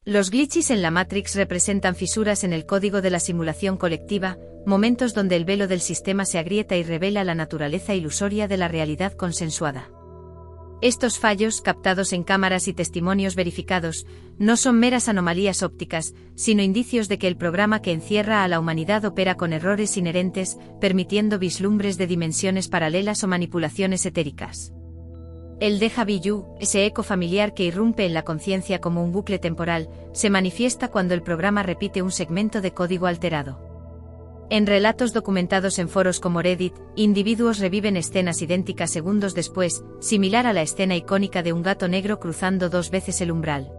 Los glitches en la Matrix representan fisuras en el código de la simulación colectiva, momentos donde el velo del sistema se agrieta y revela la naturaleza ilusoria de la realidad consensuada. Estos fallos, captados en cámaras y testimonios verificados, no son meras anomalías ópticas, sino indicios de que el programa que encierra a la humanidad opera con errores inherentes, permitiendo vislumbres de dimensiones paralelas o manipulaciones etéricas. El déjà vu, ese eco familiar que irrumpe en la conciencia como un bucle temporal, se manifiesta cuando el programa repite un segmento de código alterado. En relatos documentados en foros como Reddit, individuos reviven escenas idénticas segundos después, similar a la escena icónica de un gato negro cruzando 2 veces el umbral.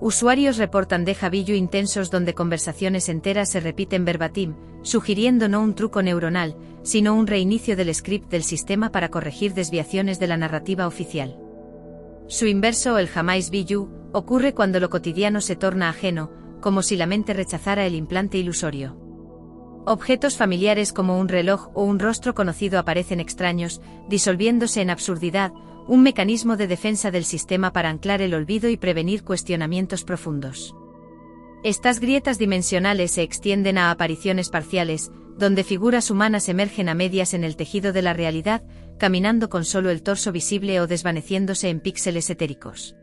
Usuarios reportan déjà vu intensos donde conversaciones enteras se repiten verbatim, sugiriendo no un truco neuronal, sino un reinicio del script del sistema para corregir desviaciones de la narrativa oficial. Su inverso, el jamais vu, ocurre cuando lo cotidiano se torna ajeno, como si la mente rechazara el implante ilusorio. Objetos familiares como un reloj o un rostro conocido aparecen extraños, disolviéndose en absurdidad, un mecanismo de defensa del sistema para anclar el olvido y prevenir cuestionamientos profundos. Estas grietas dimensionales se extienden a apariciones parciales, donde figuras humanas emergen a medias en el tejido de la realidad, caminando con solo el torso visible o desvaneciéndose en píxeles etéricos.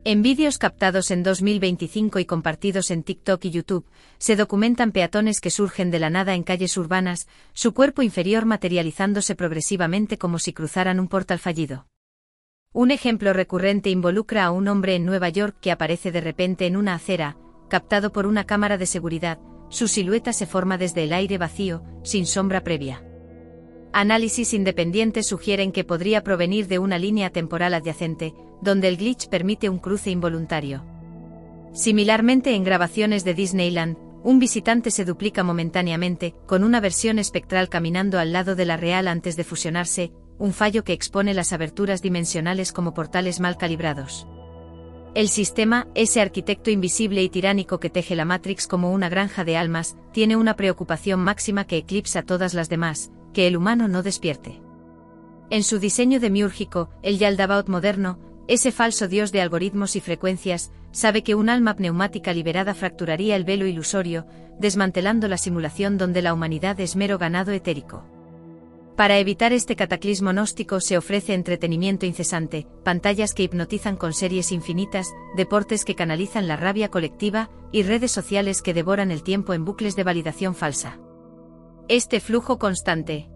En vídeos captados en 2025 y compartidos en TikTok y YouTube, se documentan peatones que surgen de la nada en calles urbanas, su cuerpo inferior materializándose progresivamente como si cruzaran un portal fallido. Un ejemplo recurrente involucra a un hombre en Nueva York que aparece de repente en una acera, captado por una cámara de seguridad, su silueta se forma desde el aire vacío, sin sombra previa. Análisis independientes sugieren que podría provenir de una línea temporal adyacente, donde el glitch permite un cruce involuntario. Similarmente, en grabaciones de Disneyland, un visitante se duplica momentáneamente, con una versión espectral caminando al lado de la real antes de fusionarse, un fallo que expone las aberturas dimensionales como portales mal calibrados. El sistema, ese arquitecto invisible y tiránico que teje la Matrix como una granja de almas, tiene una preocupación máxima que eclipsa todas las demás: que el humano no despierte. En su diseño demiúrgico, el Yaldabaoth moderno, ese falso dios de algoritmos y frecuencias, sabe que un alma pneumática liberada fracturaría el velo ilusorio, desmantelando la simulación donde la humanidad es mero ganado etérico. Para evitar este cataclismo gnóstico se ofrece entretenimiento incesante, pantallas que hipnotizan con series infinitas, deportes que canalizan la rabia colectiva, y redes sociales que devoran el tiempo en bucles de validación falsa. Este flujo constante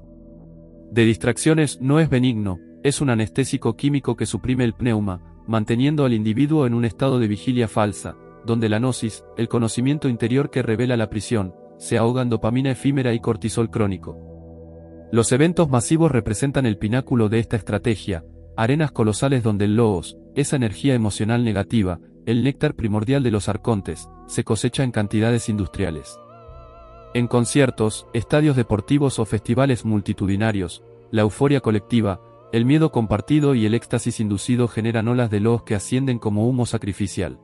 de distracciones no es benigno, es un anestésico químico que suprime el pneuma, manteniendo al individuo en un estado de vigilia falsa, donde la gnosis, el conocimiento interior que revela la prisión, se ahoga en dopamina efímera y cortisol crónico. Los eventos masivos representan el pináculo de esta estrategia, arenas colosales donde el loos, esa energía emocional negativa, el néctar primordial de los arcontes, se cosecha en cantidades industriales. En conciertos, estadios deportivos o festivales multitudinarios, la euforia colectiva, el miedo compartido y el éxtasis inducido generan olas de loos que ascienden como humo sacrificial.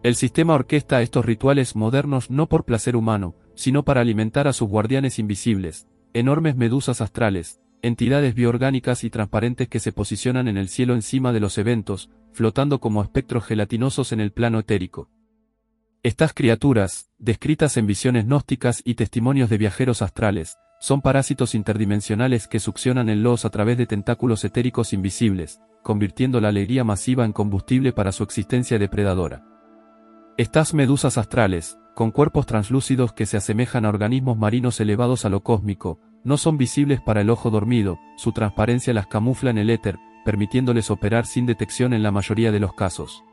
El sistema orquesta estos rituales modernos no por placer humano, sino para alimentar a sus guardianes invisibles, enormes medusas astrales, entidades bioorgánicas y transparentes que se posicionan en el cielo encima de los eventos, flotando como espectros gelatinosos en el plano etérico. Estas criaturas, descritas en visiones gnósticas y testimonios de viajeros astrales, son parásitos interdimensionales que succionan el loos a través de tentáculos etéricos invisibles, convirtiendo la alegría masiva en combustible para su existencia depredadora. Estas medusas astrales, con cuerpos translúcidos que se asemejan a organismos marinos elevados a lo cósmico, no son visibles para el ojo dormido, su transparencia las camufla en el éter, permitiéndoles operar sin detección en la mayoría de los casos.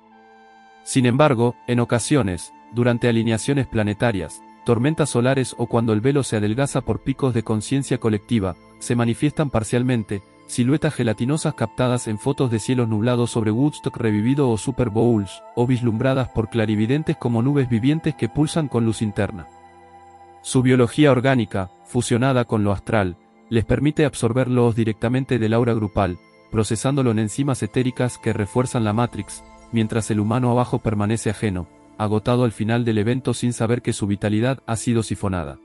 Sin embargo, en ocasiones, durante alineaciones planetarias, tormentas solares o cuando el velo se adelgaza por picos de conciencia colectiva, se manifiestan parcialmente, siluetas gelatinosas captadas en fotos de cielos nublados sobre Woodstock revivido o Super Bowls, o vislumbradas por clarividentes como nubes vivientes que pulsan con luz interna. Su biología orgánica, fusionada con lo astral, les permite absorber loos directamente del aura grupal, procesándolo en enzimas etéricas que refuerzan la Matrix, mientras el humano abajo permanece ajeno, agotado al final del evento sin saber que su vitalidad ha sido sifonada.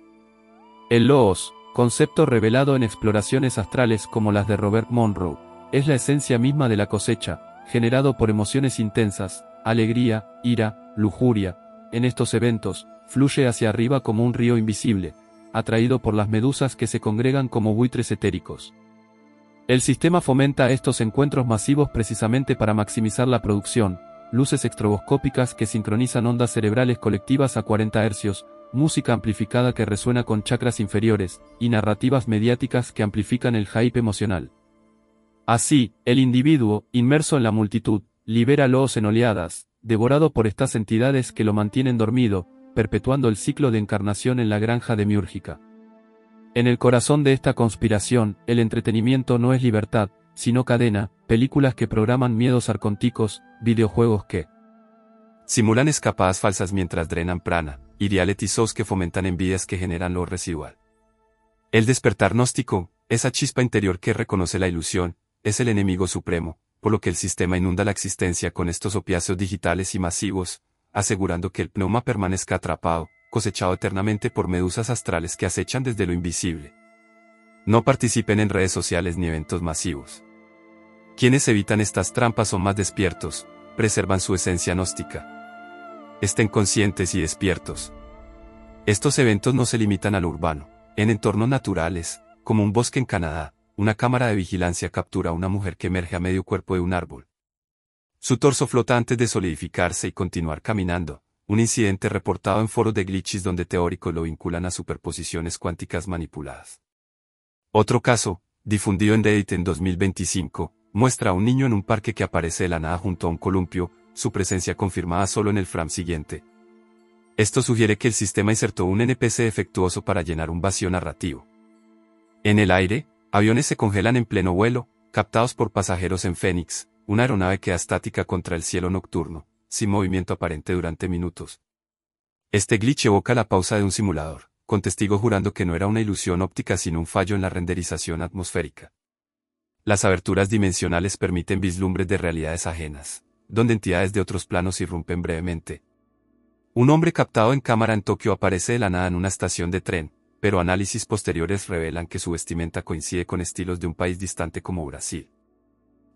El loos, concepto revelado en exploraciones astrales como las de Robert Monroe, es la esencia misma de la cosecha, generado por emociones intensas, alegría, ira, lujuria, en estos eventos, fluye hacia arriba como un río invisible, atraído por las medusas que se congregan como buitres etéricos. El sistema fomenta estos encuentros masivos precisamente para maximizar la producción, luces estroboscópicas que sincronizan ondas cerebrales colectivas a 40 Hz, música amplificada que resuena con chakras inferiores, y narrativas mediáticas que amplifican el hype emocional. Así, el individuo, inmerso en la multitud, libera loos en oleadas, devorado por estas entidades que lo mantienen dormido, perpetuando el ciclo de encarnación en la granja demiúrgica. En el corazón de esta conspiración, el entretenimiento no es libertad, sino cadena, películas que programan miedos arcónticos, videojuegos que simulan escapadas falsas mientras drenan prana, y reality shows que fomentan envidias que generan lo residual. El despertar gnóstico, esa chispa interior que reconoce la ilusión, es el enemigo supremo, por lo que el sistema inunda la existencia con estos opiáceos digitales y masivos, asegurando que el pneuma permanezca atrapado, cosechado eternamente por medusas astrales que acechan desde lo invisible. No participen en redes sociales ni eventos masivos. Quienes evitan estas trampas son más despiertos, preservan su esencia gnóstica. Estén conscientes y despiertos. Estos eventos no se limitan a lo urbano. En entornos naturales, como un bosque en Canadá, una cámara de vigilancia captura a una mujer que emerge a medio cuerpo de un árbol. Su torso flota antes de solidificarse y continuar caminando, un incidente reportado en foros de glitches donde teóricos lo vinculan a superposiciones cuánticas manipuladas. Otro caso, difundido en Reddit en 2025, muestra a un niño en un parque que aparece de la nada junto a un columpio, su presencia confirmada solo en el frame siguiente. Esto sugiere que el sistema insertó un NPC defectuoso para llenar un vacío narrativo. En el aire, aviones se congelan en pleno vuelo, captados por pasajeros en Phoenix, una aeronave queda estática contra el cielo nocturno, sin movimiento aparente durante minutos. Este glitch evoca la pausa de un simulador, con testigos jurando que no era una ilusión óptica sino un fallo en la renderización atmosférica. Las aberturas dimensionales permiten vislumbres de realidades ajenas, donde entidades de otros planos irrumpen brevemente. Un hombre captado en cámara en Tokio aparece de la nada en una estación de tren, pero análisis posteriores revelan que su vestimenta coincide con estilos de un país distante como Brasil.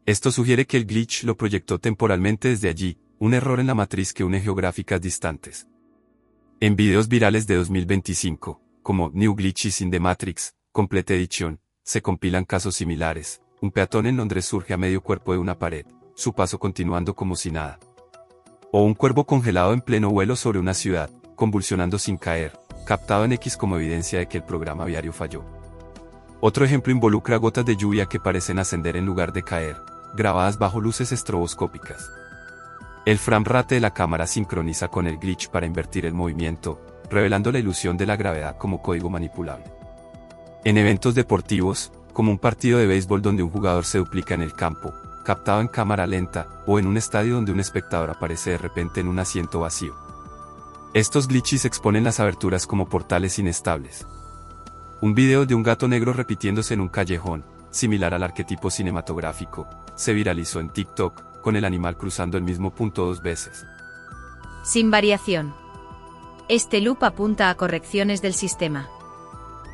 Esto sugiere que el glitch lo proyectó temporalmente desde allí, un error en la matriz que une geográficas distantes. En videos virales de 2025, como New Glitches in the Matrix, Complete Edition, se compilan casos similares. Un peatón en Londres surge a medio cuerpo de una pared, su paso continuando como si nada. O un cuervo congelado en pleno vuelo sobre una ciudad, convulsionando sin caer, captado en X como evidencia de que el programa viario falló. Otro ejemplo involucra gotas de lluvia que parecen ascender en lugar de caer, grabadas bajo luces estroboscópicas. El frame rate de la cámara sincroniza con el glitch para invertir el movimiento, revelando la ilusión de la gravedad como código manipulable. En eventos deportivos, como un partido de béisbol donde un jugador se duplica en el campo, captado en cámara lenta, o en un estadio donde un espectador aparece de repente en un asiento vacío. Estos glitches exponen las aberturas como portales inestables. Un video de un gato negro repitiéndose en un callejón, similar al arquetipo cinematográfico, se viralizó en TikTok, con el animal cruzando el mismo punto 2 veces. Sin variación. Este loop apunta a correcciones del sistema.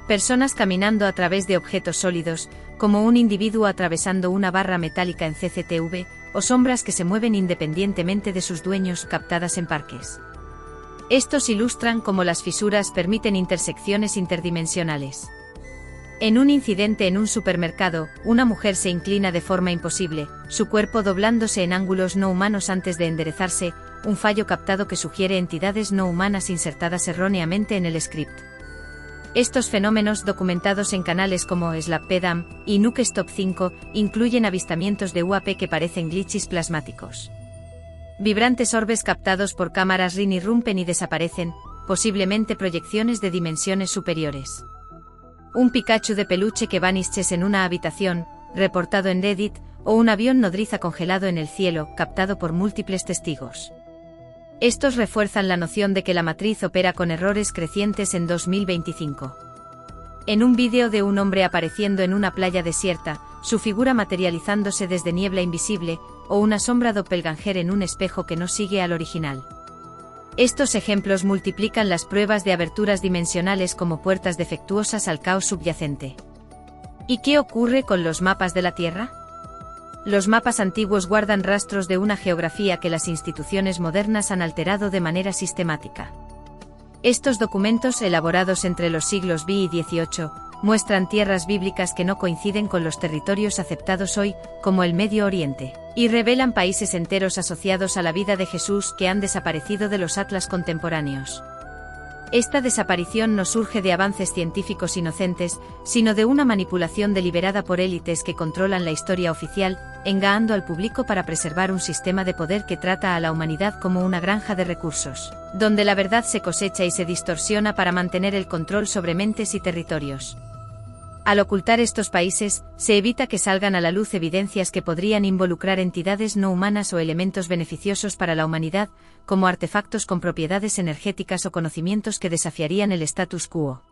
Personas caminando a través de objetos sólidos, como un individuo atravesando una barra metálica en CCTV, o sombras que se mueven independientemente de sus dueños captadas en parques. Estos ilustran cómo las fisuras permiten intersecciones interdimensionales. En un incidente en un supermercado, una mujer se inclina de forma imposible, su cuerpo doblándose en ángulos no humanos antes de enderezarse, un fallo captado que sugiere entidades no humanas insertadas erróneamente en el script. Estos fenómenos, documentados en canales como SlapPedam y NukeStop 5, incluyen avistamientos de UAP que parecen glitches plasmáticos. Vibrantes orbes captados por cámaras RIN irrumpen y desaparecen, posiblemente proyecciones de dimensiones superiores. Un Pikachu de peluche que vanishes en una habitación, reportado en Reddit, o un avión nodriza congelado en el cielo, captado por múltiples testigos. Estos refuerzan la noción de que la matriz opera con errores crecientes en 2025. En un vídeo de un hombre apareciendo en una playa desierta, su figura materializándose desde niebla invisible, o una sombra doppelganger en un espejo que no sigue al original. Estos ejemplos multiplican las pruebas de aberturas dimensionales como puertas defectuosas al caos subyacente. ¿Y qué ocurre con los mapas de la Tierra? Los mapas antiguos guardan rastros de una geografía que las instituciones modernas han alterado de manera sistemática. Estos documentos, elaborados entre los siglos VI y XVIII, muestran tierras bíblicas que no coinciden con los territorios aceptados hoy, como el Medio Oriente, y revelan países enteros asociados a la vida de Jesús que han desaparecido de los atlas contemporáneos. Esta desaparición no surge de avances científicos inocentes, sino de una manipulación deliberada por élites que controlan la historia oficial, engañando al público para preservar un sistema de poder que trata a la humanidad como una granja de recursos, donde la verdad se cosecha y se distorsiona para mantener el control sobre mentes y territorios. Al ocultar estos países, se evita que salgan a la luz evidencias que podrían involucrar entidades no humanas o elementos beneficiosos para la humanidad, como artefactos con propiedades energéticas o conocimientos que desafiarían el status quo.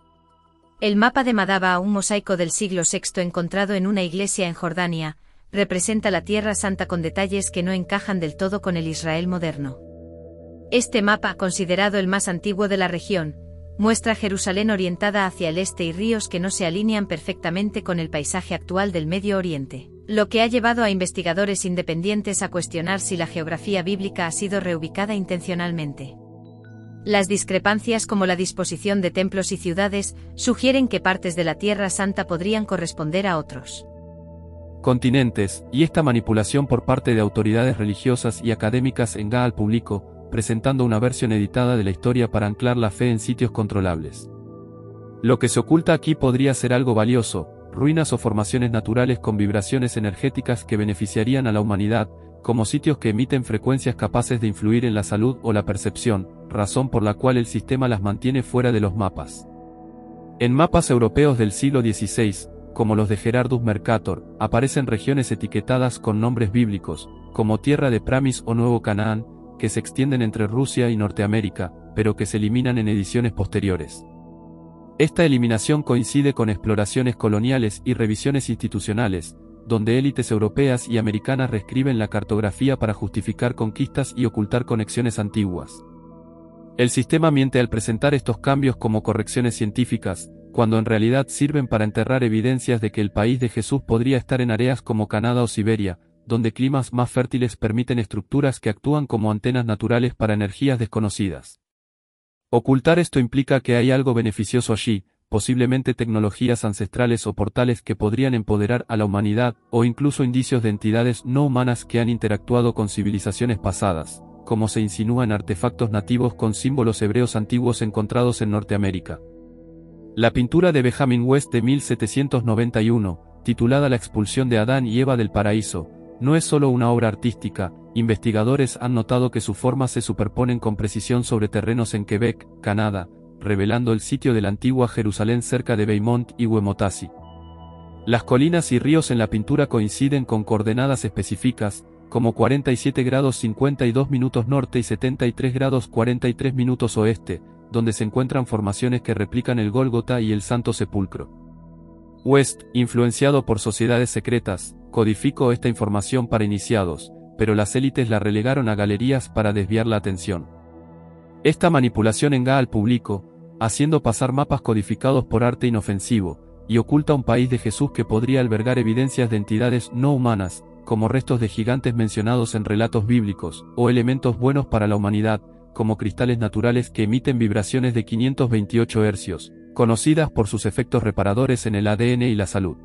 El mapa de Madaba, un mosaico del siglo VI encontrado en una iglesia en Jordania, representa la Tierra Santa con detalles que no encajan del todo con el Israel moderno. Este mapa, considerado el más antiguo de la región, muestra Jerusalén orientada hacia el este y ríos que no se alinean perfectamente con el paisaje actual del Medio Oriente, lo que ha llevado a investigadores independientes a cuestionar si la geografía bíblica ha sido reubicada intencionalmente. Las discrepancias, como la disposición de templos y ciudades, sugieren que partes de la Tierra Santa podrían corresponder a otros continentes, y esta manipulación por parte de autoridades religiosas y académicas engaña al público, presentando una versión editada de la historia para anclar la fe en sitios controlables. Lo que se oculta aquí podría ser algo valioso, ruinas o formaciones naturales con vibraciones energéticas que beneficiarían a la humanidad, como sitios que emiten frecuencias capaces de influir en la salud o la percepción, razón por la cual el sistema las mantiene fuera de los mapas. En mapas europeos del siglo XVI, como los de Gerardus Mercator, aparecen regiones etiquetadas con nombres bíblicos, como Tierra de Pramis o Nuevo Canaán, que se extienden entre Rusia y Norteamérica, pero que se eliminan en ediciones posteriores. Esta eliminación coincide con exploraciones coloniales y revisiones institucionales, donde élites europeas y americanas reescriben la cartografía para justificar conquistas y ocultar conexiones antiguas. El sistema miente al presentar estos cambios como correcciones científicas, cuando en realidad sirven para enterrar evidencias de que el país de Jesús podría estar en áreas como Canadá o Siberia, donde climas más fértiles permiten estructuras que actúan como antenas naturales para energías desconocidas. Ocultar esto implica que hay algo beneficioso allí, posiblemente tecnologías ancestrales o portales que podrían empoderar a la humanidad, o incluso indicios de entidades no humanas que han interactuado con civilizaciones pasadas, como se insinúa en artefactos nativos con símbolos hebreos antiguos encontrados en Norteamérica. La pintura de Benjamin West de 1791, titulada La expulsión de Adán y Eva del paraíso, no es solo una obra artística. Investigadores han notado que sus formas se superponen con precisión sobre terrenos en Quebec, Canadá, revelando el sitio de la antigua Jerusalén cerca de Beaumont y Wemotasi. Las colinas y ríos en la pintura coinciden con coordenadas específicas, como 47 grados 52 minutos norte y 73 grados 43 minutos oeste, donde se encuentran formaciones que replican el Gólgota y el Santo Sepulcro. West, influenciado por sociedades secretas, codificó esta información para iniciados, pero las élites la relegaron a galerías para desviar la atención. Esta manipulación engaña al público, haciendo pasar mapas codificados por arte inofensivo, y oculta un país de Jesús que podría albergar evidencias de entidades no humanas, como restos de gigantes mencionados en relatos bíblicos, o elementos buenos para la humanidad, como cristales naturales que emiten vibraciones de 528 hercios, conocidas por sus efectos reparadores en el ADN y la salud.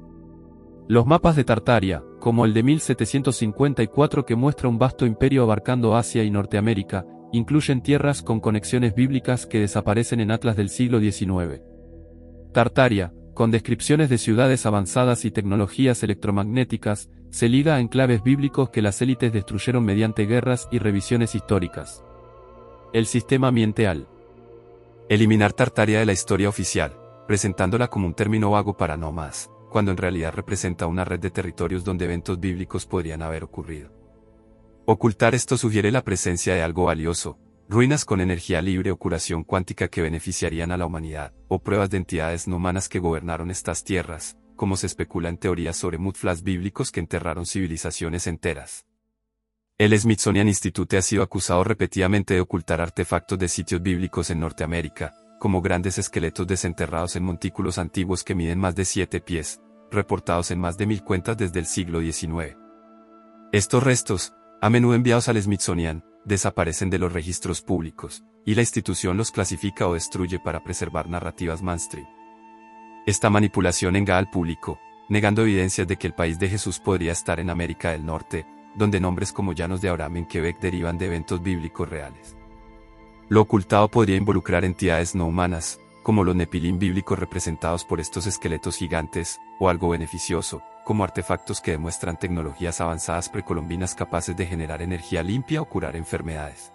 Los mapas de Tartaria, como el de 1754 que muestra un vasto imperio abarcando Asia y Norteamérica, incluyen tierras con conexiones bíblicas que desaparecen en atlas del siglo XIX. Tartaria, con descripciones de ciudades avanzadas y tecnologías electromagnéticas, se liga a enclaves bíblicos que las élites destruyeron mediante guerras y revisiones históricas. El sistema miente al eliminar Tartaria de la historia oficial, presentándola como un término vago para no más, cuando en realidad representa una red de territorios donde eventos bíblicos podrían haber ocurrido. Ocultar esto sugiere la presencia de algo valioso, ruinas con energía libre o curación cuántica que beneficiarían a la humanidad, o pruebas de entidades no humanas que gobernaron estas tierras, como se especula en teorías sobre mudflas bíblicos que enterraron civilizaciones enteras. El Smithsonian Institute ha sido acusado repetidamente de ocultar artefactos de sitios bíblicos en Norteamérica, como grandes esqueletos desenterrados en montículos antiguos que miden más de 7 pies, reportados en más de 1000 cuentas desde el siglo XIX. Estos restos, a menudo enviados al Smithsonian, desaparecen de los registros públicos, y la institución los clasifica o destruye para preservar narrativas mainstream. Esta manipulación engaña al público, negando evidencias de que el país de Jesús podría estar en América del Norte, donde nombres como Llanos de Abraham en Quebec derivan de eventos bíblicos reales. Lo ocultado podría involucrar entidades no humanas, como los nepilim bíblicos representados por estos esqueletos gigantes, o algo beneficioso, como artefactos que demuestran tecnologías avanzadas precolombinas capaces de generar energía limpia o curar enfermedades.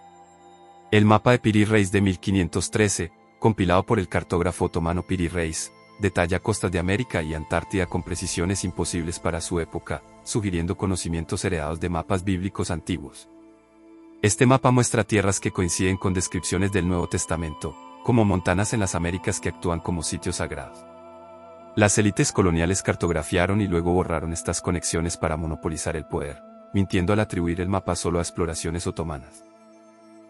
El mapa de Piri Reis de 1513, compilado por el cartógrafo otomano Piri Reis, detalla costas de América y Antártida con precisiones imposibles para su época, sugiriendo conocimientos heredados de mapas bíblicos antiguos. Este mapa muestra tierras que coinciden con descripciones del Nuevo Testamento, como montanas en las Américas que actúan como sitios sagrados. Las élites coloniales cartografiaron y luego borraron estas conexiones para monopolizar el poder, mintiendo al atribuir el mapa solo a exploraciones otomanas.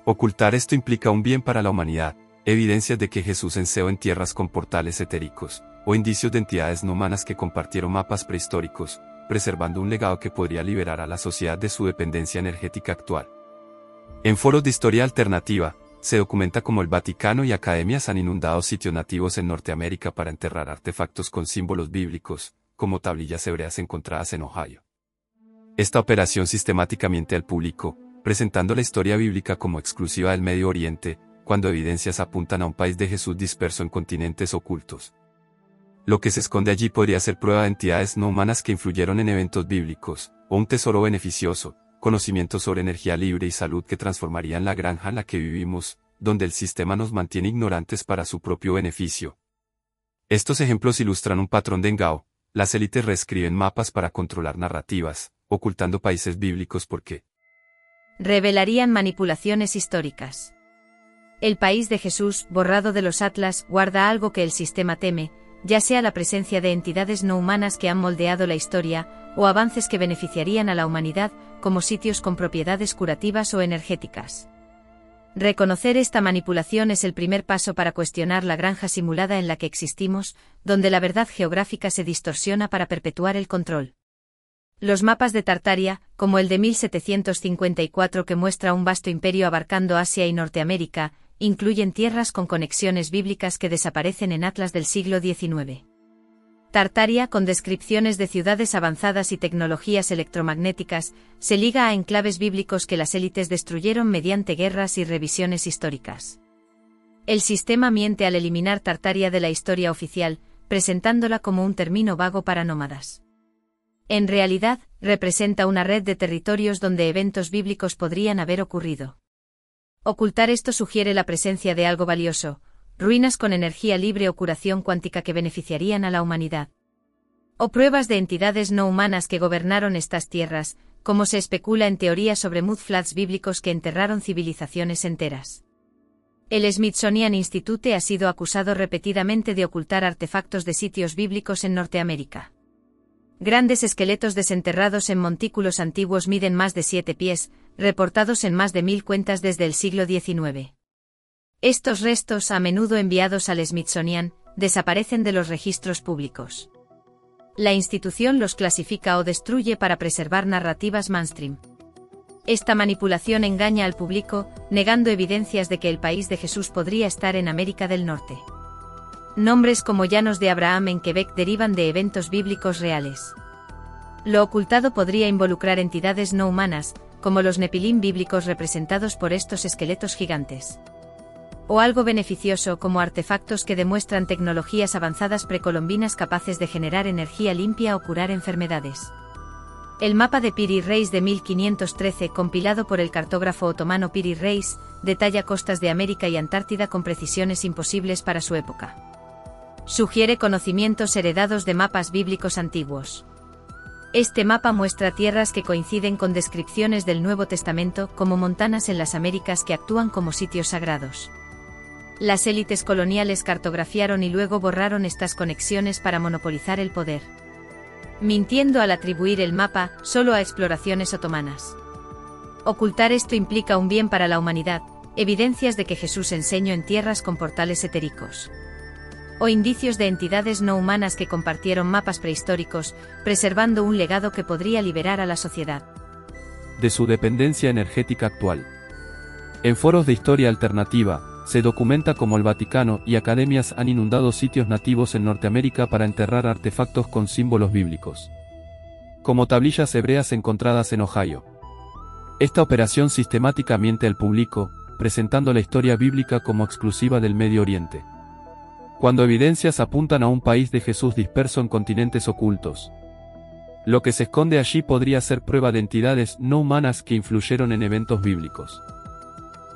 Ocultar esto implica un bien para la humanidad, evidencias de que Jesús enseñó en tierras con portales etéricos, o indicios de entidades no humanas que compartieron mapas prehistóricos, preservando un legado que podría liberar a la sociedad de su dependencia energética actual. En foros de historia alternativa, se documenta cómo el Vaticano y academias han inundado sitios nativos en Norteamérica para enterrar artefactos con símbolos bíblicos, como tablillas hebreas encontradas en Ohio. Esta operación sistemática miente al público, presentando la historia bíblica como exclusiva del Medio Oriente, cuando evidencias apuntan a un país de Jesús disperso en continentes ocultos. Lo que se esconde allí podría ser prueba de entidades no humanas que influyeron en eventos bíblicos, o un tesoro beneficioso, conocimientos sobre energía libre y salud que transformarían la granja en la que vivimos, donde el sistema nos mantiene ignorantes para su propio beneficio. Estos ejemplos ilustran un patrón de engaño. Las élites reescriben mapas para controlar narrativas, ocultando países bíblicos porque revelarían manipulaciones históricas. El país de Jesús, borrado de los atlas, guarda algo que el sistema teme, ya sea la presencia de entidades no humanas que han moldeado la historia, o avances que beneficiarían a la humanidad, como sitios con propiedades curativas o energéticas. Reconocer esta manipulación es el primer paso para cuestionar la granja simulada en la que existimos, donde la verdad geográfica se distorsiona para perpetuar el control. Los mapas de Tartaria, como el de 1754 que muestra un vasto imperio abarcando Asia y Norteamérica, incluyen tierras con conexiones bíblicas que desaparecen en atlas del siglo XIX. Tartaria, con descripciones de ciudades avanzadas y tecnologías electromagnéticas, se liga a enclaves bíblicos que las élites destruyeron mediante guerras y revisiones históricas. El sistema miente al eliminar Tartaria de la historia oficial, presentándola como un término vago para nómadas. En realidad, representa una red de territorios donde eventos bíblicos podrían haber ocurrido. Ocultar esto sugiere la presencia de algo valioso, ruinas con energía libre o curación cuántica que beneficiarían a la humanidad. O pruebas de entidades no humanas que gobernaron estas tierras, como se especula en teorías sobre mudflats bíblicos que enterraron civilizaciones enteras. El Smithsonian Institute ha sido acusado repetidamente de ocultar artefactos de sitios bíblicos en Norteamérica. Grandes esqueletos desenterrados en montículos antiguos miden más de 7 pies, reportados en más de 1000 cuentas desde el siglo XIX. Estos restos, a menudo enviados al Smithsonian, desaparecen de los registros públicos. La institución los clasifica o destruye para preservar narrativas mainstream. Esta manipulación engaña al público, negando evidencias de que el país de Jesús podría estar en América del Norte. Nombres como Llanos de Abraham en Quebec derivan de eventos bíblicos reales. Lo ocultado podría involucrar entidades no humanas, como los nepilim bíblicos representados por estos esqueletos gigantes. O algo beneficioso como artefactos que demuestran tecnologías avanzadas precolombinas capaces de generar energía limpia o curar enfermedades. El mapa de Piri Reis de 1513, compilado por el cartógrafo otomano Piri Reis, detalla costas de América y Antártida con precisiones imposibles para su época. Sugiere conocimientos heredados de mapas bíblicos antiguos. Este mapa muestra tierras que coinciden con descripciones del Nuevo Testamento, como montanas en las Américas que actúan como sitios sagrados. Las élites coloniales cartografiaron y luego borraron estas conexiones para monopolizar el poder, mintiendo al atribuir el mapa solo a exploraciones otomanas. Ocultar esto implica un bien para la humanidad, evidencias de que Jesús enseñó en tierras con portales etéricos. O indicios de entidades no humanas que compartieron mapas prehistóricos, preservando un legado que podría liberar a la sociedad. de su dependencia energética actual. En foros de historia alternativa, se documenta cómo el Vaticano y academias han inundado sitios nativos en Norteamérica para enterrar artefactos con símbolos bíblicos, como tablillas hebreas encontradas en Ohio. Esta operación sistemática miente al público, presentando la historia bíblica como exclusiva del Medio Oriente, cuando evidencias apuntan a un país de Jesús disperso en continentes ocultos. Lo que se esconde allí podría ser prueba de entidades no humanas que influyeron en eventos bíblicos.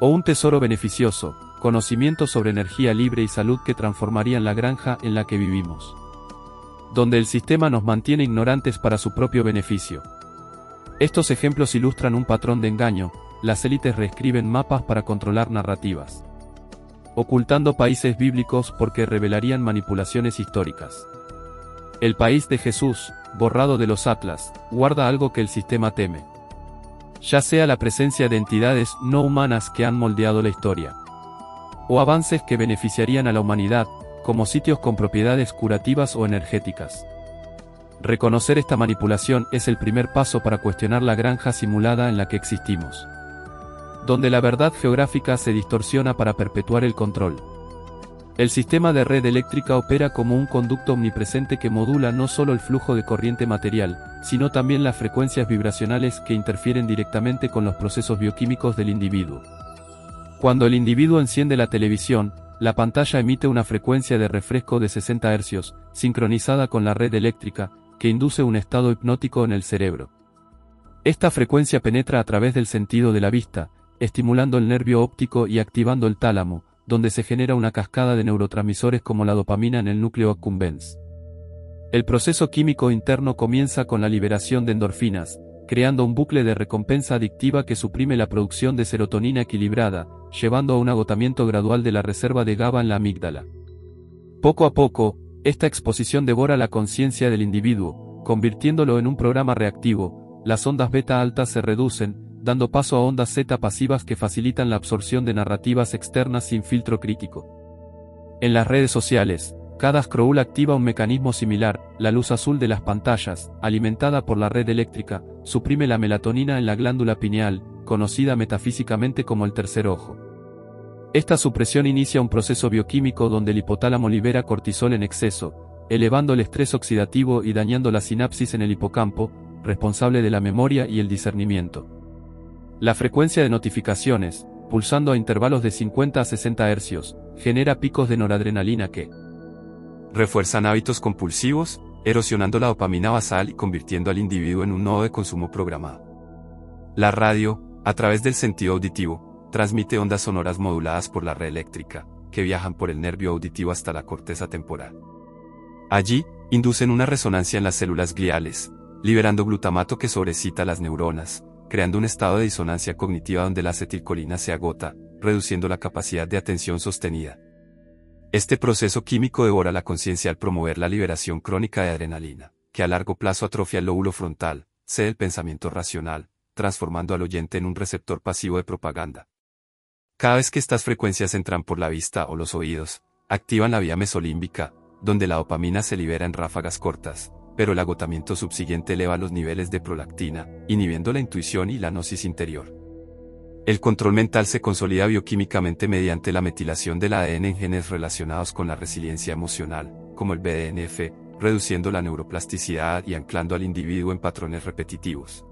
O un tesoro beneficioso, conocimiento sobre energía libre y salud que transformarían la granja en la que vivimos, donde el sistema nos mantiene ignorantes para su propio beneficio. Estos ejemplos ilustran un patrón de engaño. Las élites reescriben mapas para controlar narrativas, ocultando países bíblicos porque revelarían manipulaciones históricas. El país de Jesús, borrado de los atlas, guarda algo que el sistema teme, ya sea la presencia de entidades no humanas que han moldeado la historia, o avances que beneficiarían a la humanidad, como sitios con propiedades curativas o energéticas. Reconocer esta manipulación es el primer paso para cuestionar la granja simulada en la que existimos, donde la verdad geográfica se distorsiona para perpetuar el control. El sistema de red eléctrica opera como un conducto omnipresente que modula no solo el flujo de corriente material, sino también las frecuencias vibracionales que interfieren directamente con los procesos bioquímicos del individuo. Cuando el individuo enciende la televisión, la pantalla emite una frecuencia de refresco de 60 Hz, sincronizada con la red eléctrica, que induce un estado hipnótico en el cerebro. Esta frecuencia penetra a través del sentido de la vista, estimulando el nervio óptico y activando el tálamo, donde se genera una cascada de neurotransmisores como la dopamina en el núcleo accumbens. El proceso químico interno comienza con la liberación de endorfinas, creando un bucle de recompensa adictiva que suprime la producción de serotonina equilibrada, llevando a un agotamiento gradual de la reserva de GABA en la amígdala. Poco a poco, esta exposición devora la conciencia del individuo, convirtiéndolo en un programa reactivo. Las ondas beta altas se reducen, dando paso a ondas zeta pasivas que facilitan la absorción de narrativas externas sin filtro crítico. En las redes sociales, cada scroll activa un mecanismo similar. La luz azul de las pantallas, alimentada por la red eléctrica, suprime la melatonina en la glándula pineal, conocida metafísicamente como el tercer ojo. Esta supresión inicia un proceso bioquímico donde el hipotálamo libera cortisol en exceso, elevando el estrés oxidativo y dañando la sinapsis en el hipocampo, responsable de la memoria y el discernimiento. La frecuencia de notificaciones, pulsando a intervalos de 50 a 60 Hz, genera picos de noradrenalina que refuerzan hábitos compulsivos, erosionando la dopamina basal y convirtiendo al individuo en un nodo de consumo programado. La radio, a través del sentido auditivo, transmite ondas sonoras moduladas por la red eléctrica, que viajan por el nervio auditivo hasta la corteza temporal. Allí, inducen una resonancia en las células gliales, liberando glutamato que sobrecita las neuronas, creando un estado de disonancia cognitiva donde la acetilcolina se agota, reduciendo la capacidad de atención sostenida. Este proceso químico devora la conciencia al promover la liberación crónica de adrenalina, que a largo plazo atrofia el lóbulo frontal, sede del pensamiento racional, transformando al oyente en un receptor pasivo de propaganda. Cada vez que estas frecuencias entran por la vista o los oídos, activan la vía mesolímbica, donde la dopamina se libera en ráfagas cortas, pero el agotamiento subsiguiente eleva los niveles de prolactina, inhibiendo la intuición y la gnosis interior. El control mental se consolida bioquímicamente mediante la metilación del ADN en genes relacionados con la resiliencia emocional, como el BDNF, reduciendo la neuroplasticidad y anclando al individuo en patrones repetitivos.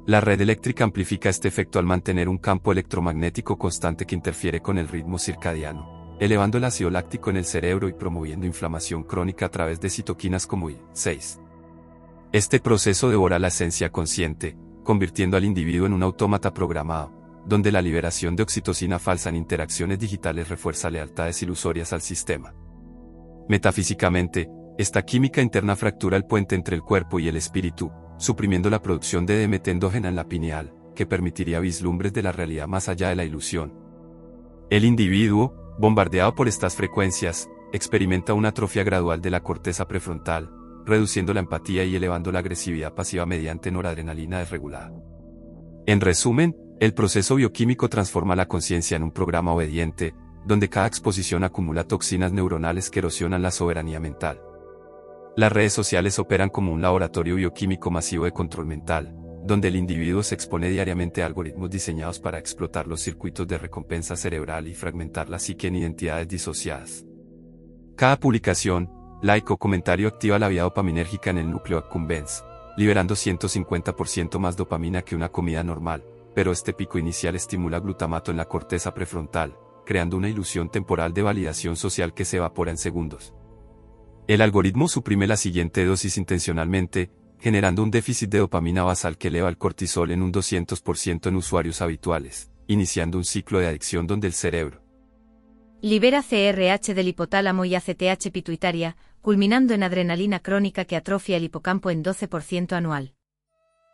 La red eléctrica amplifica este efecto al mantener un campo electromagnético constante que interfiere con el ritmo circadiano, elevando el ácido láctico en el cerebro y promoviendo inflamación crónica a través de citoquinas como IL-6. Este proceso devora la esencia consciente, convirtiendo al individuo en un autómata programado, donde la liberación de oxitocina falsa en interacciones digitales refuerza lealtades ilusorias al sistema. Metafísicamente, esta química interna fractura el puente entre el cuerpo y el espíritu, suprimiendo la producción de DMT endógena en la pineal, que permitiría vislumbres de la realidad más allá de la ilusión. El individuo, bombardeado por estas frecuencias, experimenta una atrofia gradual de la corteza prefrontal, reduciendo la empatía y elevando la agresividad pasiva mediante noradrenalina desregulada. En resumen, el proceso bioquímico transforma la conciencia en un programa obediente, donde cada exposición acumula toxinas neuronales que erosionan la soberanía mental. Las redes sociales operan como un laboratorio bioquímico masivo de control mental, donde el individuo se expone diariamente a algoritmos diseñados para explotar los circuitos de recompensa cerebral y fragmentar la psique en identidades disociadas. Cada publicación, like o comentario activa la vía dopaminérgica en el núcleo accumbens, liberando 150% más dopamina que una comida normal, pero este pico inicial estimula glutamato en la corteza prefrontal, creando una ilusión temporal de validación social que se evapora en segundos. El algoritmo suprime la siguiente dosis intencionalmente, generando un déficit de dopamina basal que eleva el cortisol en un 200% en usuarios habituales, iniciando un ciclo de adicción donde el cerebro libera CRH del hipotálamo y ACTH pituitaria, culminando en adrenalina crónica que atrofia el hipocampo en 12% anual.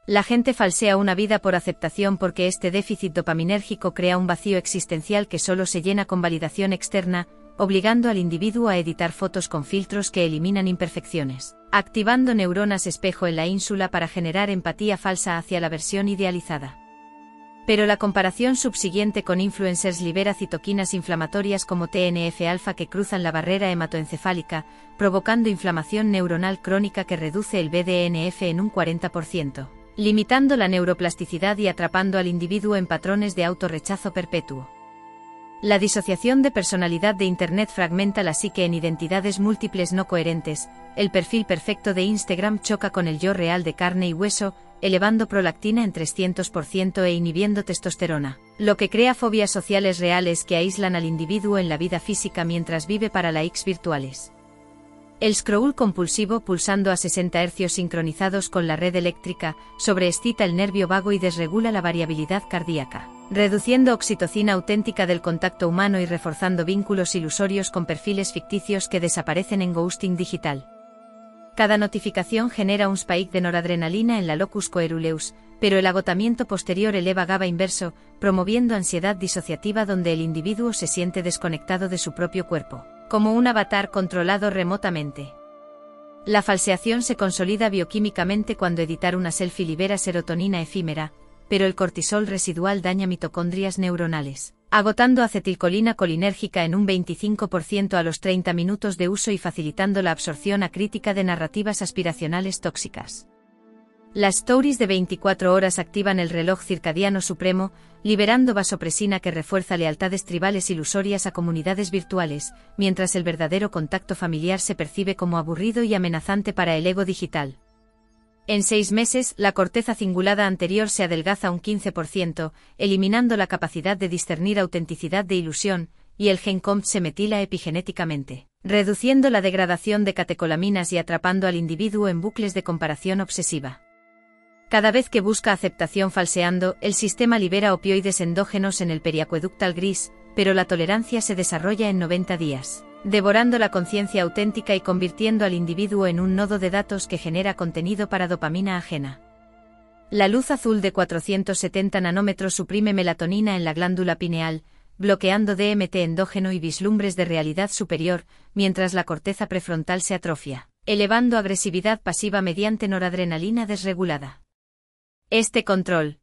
La gente falsea una vida por aceptación porque este déficit dopaminérgico crea un vacío existencial que solo se llena con validación externa, obligando al individuo a editar fotos con filtros que eliminan imperfecciones, activando neuronas espejo en la ínsula para generar empatía falsa hacia la versión idealizada. Pero la comparación subsiguiente con influencers libera citoquinas inflamatorias como TNF-alfa que cruzan la barrera hematoencefálica, provocando inflamación neuronal crónica que reduce el BDNF en un 40%, limitando la neuroplasticidad y atrapando al individuo en patrones de autorrechazo perpetuo. La disociación de personalidad de Internet fragmenta la psique en identidades múltiples no coherentes, el perfil perfecto de Instagram choca con el yo real de carne y hueso, elevando prolactina en 300% e inhibiendo testosterona, lo que crea fobias sociales reales que aíslan al individuo en la vida física mientras vive para likes virtuales. El scroll compulsivo pulsando a 60 Hz sincronizados con la red eléctrica, sobreexcita el nervio vago y desregula la variabilidad cardíaca, reduciendo oxitocina auténtica del contacto humano y reforzando vínculos ilusorios con perfiles ficticios que desaparecen en ghosting digital. Cada notificación genera un spike de noradrenalina en la locus coeruleus, pero el agotamiento posterior eleva GABA inverso, promoviendo ansiedad disociativa donde el individuo se siente desconectado de su propio cuerpo, como un avatar controlado remotamente. La falseación se consolida bioquímicamente cuando editar una selfie libera serotonina efímera, pero el cortisol residual daña mitocondrias neuronales, agotando acetilcolina colinérgica en un 25% a los 30 minutos de uso y facilitando la absorción acrítica de narrativas aspiracionales tóxicas. Las stories de 24 horas activan el reloj circadiano supremo, liberando vasopresina que refuerza lealtades tribales ilusorias a comunidades virtuales, mientras el verdadero contacto familiar se percibe como aburrido y amenazante para el ego digital. En 6 meses, la corteza cingulada anterior se adelgaza un 15%, eliminando la capacidad de discernir autenticidad de ilusión, y el gen COMT se metila epigenéticamente, reduciendo la degradación de catecolaminas y atrapando al individuo en bucles de comparación obsesiva. Cada vez que busca aceptación falseando, el sistema libera opioides endógenos en el periacueductal gris, pero la tolerancia se desarrolla en 90 días. Devorando la conciencia auténtica y convirtiendo al individuo en un nodo de datos que genera contenido para dopamina ajena. La luz azul de 470 nanómetros suprime melatonina en la glándula pineal, bloqueando DMT endógeno y vislumbres de realidad superior, mientras la corteza prefrontal se atrofia, elevando agresividad pasiva mediante noradrenalina desregulada. Este control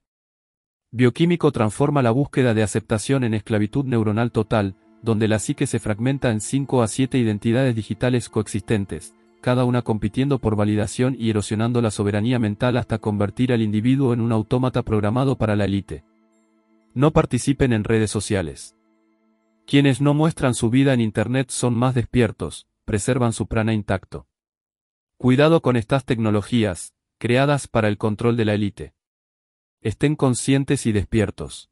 bioquímico transforma la búsqueda de aceptación en esclavitud neuronal total, donde la psique se fragmenta en 5 a 7 identidades digitales coexistentes, cada una compitiendo por validación y erosionando la soberanía mental hasta convertir al individuo en un autómata programado para la élite. No participen en redes sociales. Quienes no muestran su vida en Internet son más despiertos, preservan su prana intacto. Cuidado con estas tecnologías, creadas para el control de la élite. Estén conscientes y despiertos.